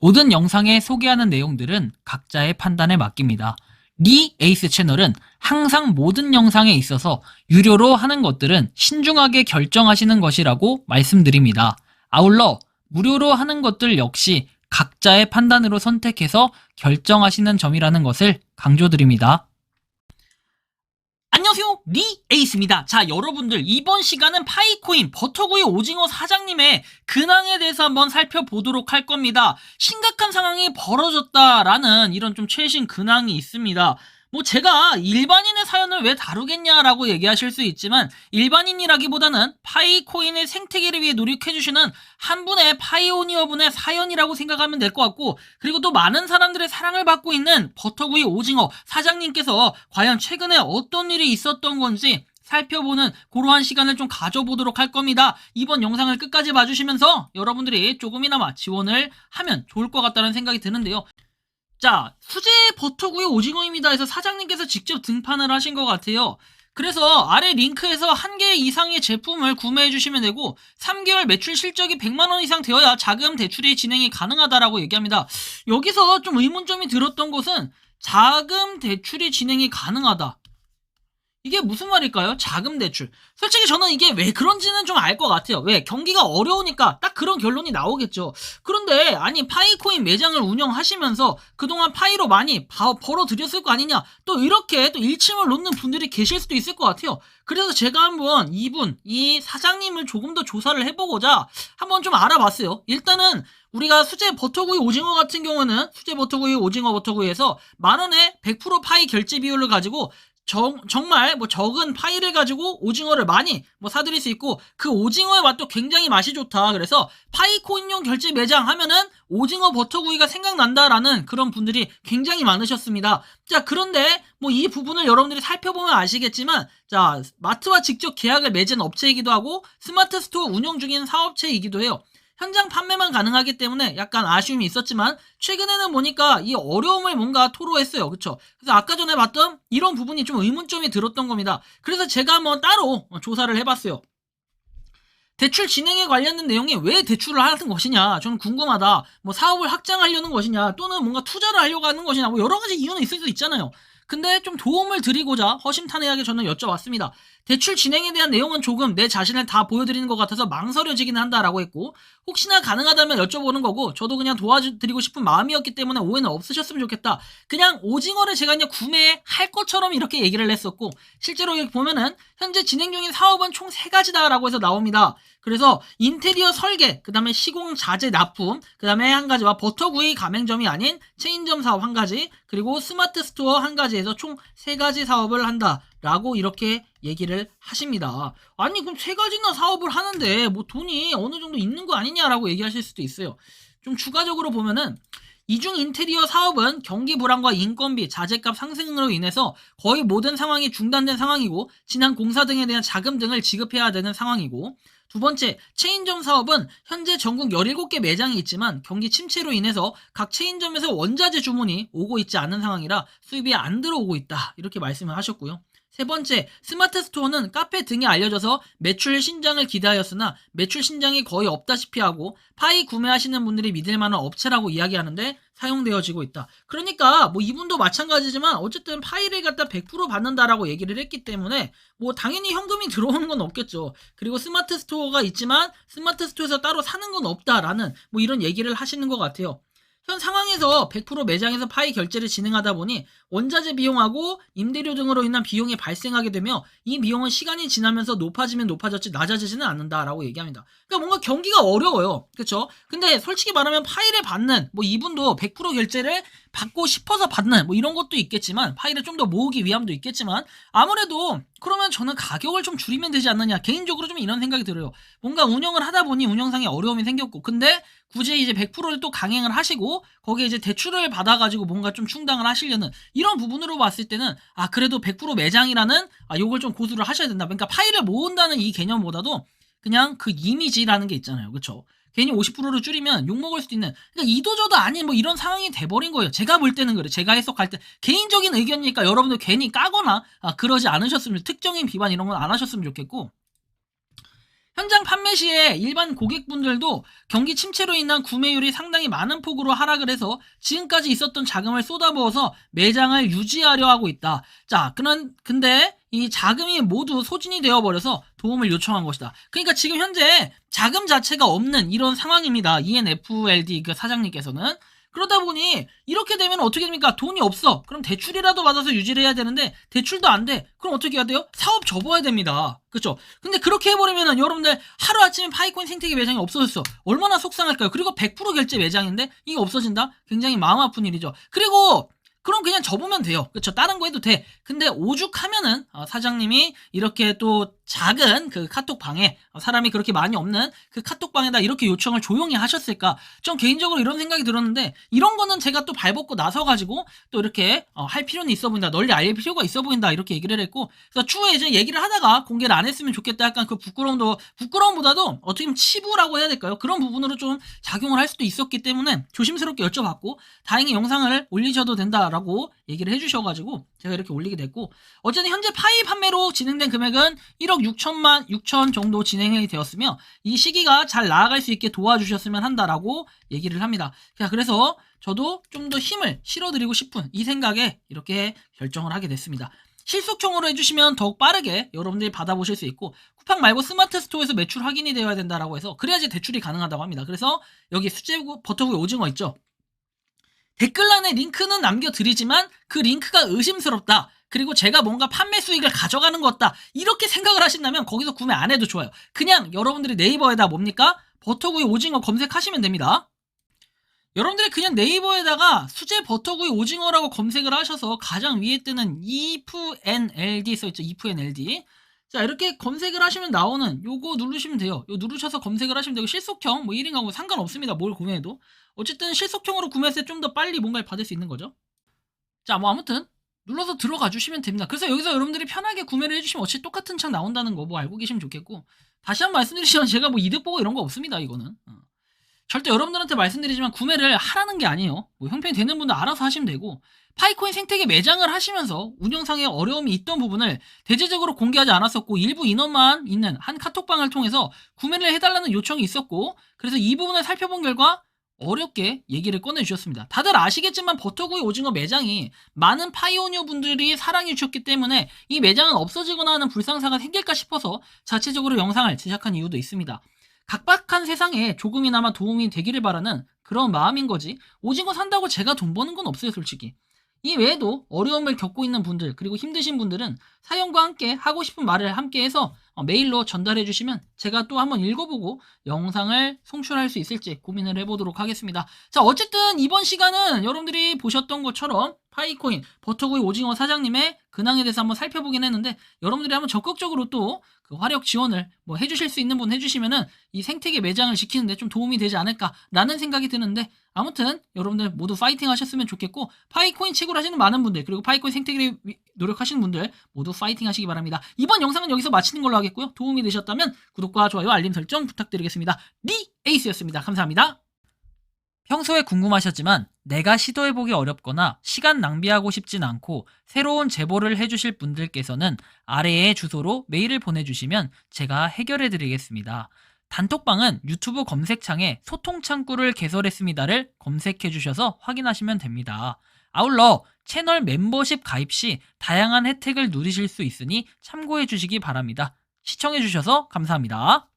모든 영상에 소개하는 내용들은 각자의 판단에 맡깁니다. 리 에이스 채널은 항상 모든 영상에 있어서 유료로 하는 것들은 신중하게 결정하시는 것이라고 말씀드립니다. 아울러 무료로 하는 것들 역시 각자의 판단으로 선택해서 결정하시는 점이라는 것을 강조드립니다. 안녕하세요, 리 에이스입니다. 자, 여러분들 이번 시간은 파이코인 버터구이 오징어 사장님의 근황에 대해서 한번 살펴보도록 할 겁니다. 심각한 상황이 벌어졌다라는 이런 좀 최신 근황이 있습니다. 뭐 제가 일반인의 사연을 왜 다루겠냐라고 얘기하실 수 있지만, 일반인이라기보다는 파이코인의 생태계를 위해 노력해주시는 한 분의 파이오니어 분의 사연이라고 생각하면 될 것 같고, 그리고 또 많은 사람들의 사랑을 받고 있는 버터구이 오징어 사장님께서 과연 최근에 어떤 일이 있었던 건지 살펴보는 그러한 시간을 좀 가져보도록 할 겁니다. 이번 영상을 끝까지 봐주시면서 여러분들이 조금이나마 지원을 하면 좋을 것 같다는 생각이 드는데요. 자, 수제 버터구이 오징어입니다 해서 사장님께서 직접 등판을 하신 것 같아요. 그래서 아래 링크에서 한 개 이상의 제품을 구매해 주시면 되고 3개월 매출 실적이 100만원 이상 되어야 자금 대출이 진행이 가능하다라고 얘기합니다. 여기서 좀 의문점이 들었던 것은 자금 대출이 진행이 가능하다. 이게 무슨 말일까요? 자금 대출. 솔직히 저는 이게 왜 그런지는 좀 알 것 같아요. 왜? 경기가 어려우니까 딱 그런 결론이 나오겠죠. 그런데 아니 파이코인 매장을 운영하시면서 그동안 파이로 많이 벌어들였을 거 아니냐. 또 이렇게 또 일침을 놓는 분들이 계실 수도 있을 것 같아요. 그래서 제가 한번 이 사장님을 조금 더 조사를 해보고자 한번 좀 알아봤어요. 일단은 우리가 수제 버터구이 오징어 같은 경우는 수제 버터구이 오징어 버터구이에서 만원에 100% 파이 결제 비율을 가지고 정말 적은 파이를 가지고 오징어를 많이 사드릴 수 있고, 그 오징어의 맛도 굉장히 맛이 좋다. 그래서 파이코인용 결제 매장 하면은 오징어 버터구이가 생각난다라는 그런 분들이 굉장히 많으셨습니다. 자, 그런데 이 부분을 여러분들이 살펴보면 아시겠지만, 자, 마트와 직접 계약을 맺은 업체이기도 하고 스마트 스토어 운영 중인 사업체이기도 해요. 현장 판매만 가능하기 때문에 약간 아쉬움이 있었지만, 최근에는 보니까 이 어려움을 뭔가 토로했어요. 그쵸? 그래서 아까 전에 봤던 이런 부분이 좀 의문점이 들었던 겁니다. 그래서 제가 한번 따로 조사를 해봤어요. 대출 진행에 관련된 내용이 왜 대출을 하는 것이냐, 저는 궁금하다. 사업을 확장하려는 것이냐, 또는 뭔가 투자를 하려고 하는 것이냐, 여러 가지 이유는 있을 수 있잖아요. 근데 좀 도움을 드리고자 허심탄회하게 저는 여쭤봤습니다. 대출 진행에 대한 내용은 조금 내 자신을 다 보여드리는 것 같아서 망설여지기는 한다라고 했고, 혹시나 가능하다면 여쭤보는 거고, 저도 그냥 도와드리고 싶은 마음이었기 때문에 오해는 없으셨으면 좋겠다. 그냥 오징어를 제가 그냥 구매할 것처럼 이렇게 얘기를 했었고, 실제로 여기 보면은 현재 진행 중인 사업은 총 3가지다라고 해서 나옵니다. 그래서 인테리어 설계, 그 다음에 시공 자재 납품, 그 다음에 한 가지와 버터구이 가맹점이 아닌 체인점 사업 한 가지, 그리고 스마트 스토어 한 가지에서 총 3가지 사업을 한다라고 이렇게 얘기를 하십니다. 아니 그럼 3가지나 사업을 하는데 돈이 어느 정도 있는 거 아니냐라고 얘기하실 수도 있어요. 좀 추가적으로 보면은 이중 인테리어 사업은 경기 불황과 인건비, 자재값 상승으로 인해서 거의 모든 상황이 중단된 상황이고, 지난 공사 등에 대한 자금 등을 지급해야 되는 상황이고, 두 번째, 체인점 사업은 현재 전국 17개 매장이 있지만 경기 침체로 인해서 각 체인점에서 원자재 주문이 오고 있지 않은 상황이라 수입이 안 들어오고 있다. 이렇게 말씀을 하셨고요. 세 번째, 스마트 스토어는 카페 등에 알려져서 매출 신장을 기대하였으나 매출 신장이 거의 없다시피 하고 파이 구매하시는 분들이 믿을 만한 업체라고 이야기하는데 사용되어지고 있다. 그러니까 이분도 마찬가지지만 어쨌든 파이를 갖다 100% 받는다라고 얘기를 했기 때문에 당연히 현금이 들어오는 건 없겠죠. 그리고 스마트 스토어가 있지만 스마트 스토어에서 따로 사는 건 없다라는 이런 얘기를 하시는 것 같아요. 현 상황에서 100% 매장에서 파이 결제를 진행하다 보니 원자재 비용하고 임대료 등으로 인한 비용이 발생하게 되며 이 비용은 시간이 지나면서 높아지면 높아졌지 낮아지지는 않는다라고 얘기합니다. 그러니까 뭔가 경기가 어려워요. 그렇죠? 근데 솔직히 말하면 파이를 받는 이분도 100% 결제를 받고 싶어서 받는 이런 것도 있겠지만, 파이를 좀 더 모으기 위함도 있겠지만, 아무래도 그러면 저는 가격을 좀 줄이면 되지 않느냐, 개인적으로 좀 이런 생각이 들어요. 뭔가 운영을 하다 보니 운영상에 어려움이 생겼고, 근데 굳이 이제 100%를 또 강행을 하시고 거기에 이제 대출을 받아가지고 뭔가 좀 충당을 하시려는 이런 부분으로 봤을 때는 그래도 100% 매장이라는 요걸 좀 고수를 하셔야 된다. 그러니까 파이를 모은다는 이 개념보다도 그냥 그 이미지라는 게 있잖아요. 그렇죠? 괜히 50%를 줄이면 욕먹을 수도 있는, 그러니까 이도저도 아닌 이런 상황이 돼버린 거예요. 제가 볼 때는 그래. 제가 해석할 때 개인적인 의견이니까 여러분들 괜히 까거나 그러지 않으셨으면, 특정인 비판 이런 건 안 하셨으면 좋겠고, 현장 판매 시에 일반 고객분들도 경기 침체로 인한 구매율이 상당히 많은 폭으로 하락을 해서 지금까지 있었던 자금을 쏟아부어서 매장을 유지하려 하고 있다. 자, 근데 이 자금이 모두 소진이 되어버려서 도움을 요청한 것이다. 그러니까 지금 현재 자금 자체가 없는 이런 상황입니다. ENFLD 그 사장님께서는. 그러다 보니 이렇게 되면 어떻게 됩니까? 돈이 없어. 그럼 대출이라도 받아서 유지를 해야 되는데 대출도 안 돼. 그럼 어떻게 해야 돼요? 사업 접어야 됩니다. 그렇죠? 근데 그렇게 해버리면은 여러분들 하루아침에 파이코인 생태계 매장이 없어졌어. 얼마나 속상할까요? 그리고 100% 결제 매장인데 이게 없어진다? 굉장히 마음 아픈 일이죠. 그리고 그럼 그냥 접으면 돼요. 그렇죠? 다른 거 해도 돼. 근데 오죽하면은 사장님이 이렇게 또 작은 그 카톡방에 사람이 그렇게 많이 없는 그 카톡방에다 이렇게 요청을 조용히 하셨을까? 전 개인적으로 이런 생각이 들었는데 이런 거는 제가 또 발벗고 나서가지고 또 이렇게 할 필요는 있어 보인다. 널리 알릴 필요가 있어 보인다. 이렇게 얘기를 했고 그래서 추후에 이제 얘기를 하다가 공개를 안 했으면 좋겠다. 약간 그 부끄러움보다도 어떻게 보면 치부라고 해야 될까요? 그런 부분으로 좀 작용을 할 수도 있었기 때문에 조심스럽게 여쭤봤고 다행히 영상을 올리셔도 된다라고 얘기를 해주셔가지고 제가 이렇게 올리게 됐고 어쨌든 현재 파이 판매로 진행된 금액은 1억 6천 정도 진행이 되었으며 이 시기가 잘 나아갈 수 있게 도와주셨으면 한다라고 얘기를 합니다. 자, 그래서 저도 좀 더 힘을 실어드리고 싶은 이 생각에 이렇게 결정을 하게 됐습니다. 실속형으로 해주시면 더욱 빠르게 여러분들이 받아보실 수 있고 쿠팡 말고 스마트 스토어에서 매출 확인이 되어야 된다라고 해서 그래야지 대출이 가능하다고 합니다. 그래서 여기 수제 버터구이 오징어 있죠? 댓글란에 링크는 남겨드리지만 그 링크가 의심스럽다. 그리고 제가 뭔가 판매 수익을 가져가는 것 같다. 이렇게 생각을 하신다면 거기서 구매 안 해도 좋아요. 그냥 여러분들이 네이버에다 뭡니까? 버터구이 오징어 검색하시면 됩니다. 여러분들이 그냥 네이버에다가 수제 버터구이 오징어라고 검색을 하셔서 가장 위에 뜨는 ifnld 써있죠. ifnld. 자, 이렇게 검색을 하시면 나오는 요거 누르시면 돼요. 요 누르셔서 검색을 하시면 되고 실속형 뭐 1인가 뭐 상관없습니다. 뭘 구매해도. 어쨌든 실속형으로 구매했을 때 좀 더 빨리 뭔가를 받을 수 있는 거죠. 자, 뭐 아무튼 눌러서 들어가 주시면 됩니다. 그래서 여기서 여러분들이 편하게 구매를 해주시면 어차피 똑같은 창 나온다는 거 뭐 알고 계시면 좋겠고 다시 한번 말씀드리지만 제가 뭐 이득 보고 이런 거 없습니다. 이거는. 절대 여러분들한테 말씀드리지만 구매를 하라는 게 아니에요. 뭐 형편이 되는 분들 알아서 하시면 되고 파이코인 생태계 매장을 하시면서 운영상에 어려움이 있던 부분을 대대적으로 공개하지 않았었고 일부 인원만 있는 한 카톡방을 통해서 구매를 해달라는 요청이 있었고 그래서 이 부분을 살펴본 결과 어렵게 얘기를 꺼내주셨습니다. 다들 아시겠지만 버터구이 오징어 매장이 많은 파이오니어 분들이 사랑해 주셨기 때문에 이 매장은 없어지거나 하는 불상사가 생길까 싶어서 자체적으로 영상을 제작한 이유도 있습니다. 각박한 세상에 조금이나마 도움이 되기를 바라는 그런 마음인 거지 오징어 산다고 제가 돈 버는 건 없어요 솔직히. 이 외에도 어려움을 겪고 있는 분들 그리고 힘드신 분들은 사연과 함께 하고 싶은 말을 함께 해서 메일로 전달해 주시면 제가 또 한번 읽어보고 영상을 송출할 수 있을지 고민을 해보도록 하겠습니다. 자, 어쨌든 이번 시간은 여러분들이 보셨던 것처럼 파이코인 버터구이 오징어 사장님의 근황에 대해서 한번 살펴보긴 했는데 여러분들이 한번 적극적으로 또 그 화력 지원을 뭐 해주실 수 있는 분 해주시면은 이 생태계 매장을 지키는데 좀 도움이 되지 않을까라는 생각이 드는데 아무튼 여러분들 모두 파이팅 하셨으면 좋겠고 파이코인 채굴 하시는 많은 분들 그리고 파이코인 생태계 노력하시는 분들 모두 파이팅 하시기 바랍니다. 이번 영상은 여기서 마치는 걸로 하겠고요. 도움이 되셨다면 구독과 좋아요 알림 설정 부탁드리겠습니다. 에이스였습니다. 감사합니다. 평소에 궁금하셨지만 내가 시도해보기 어렵거나 시간 낭비하고 싶진 않고 새로운 제보를 해주실 분들께서는 아래의 주소로 메일을 보내주시면 제가 해결해드리겠습니다. 단톡방은 유튜브 검색창에 소통창구를 개설했습니다를 검색해주셔서 확인하시면 됩니다. 아울러 채널 멤버십 가입 시 다양한 혜택을 누리실 수 있으니 참고해주시기 바랍니다. 시청해주셔서 감사합니다.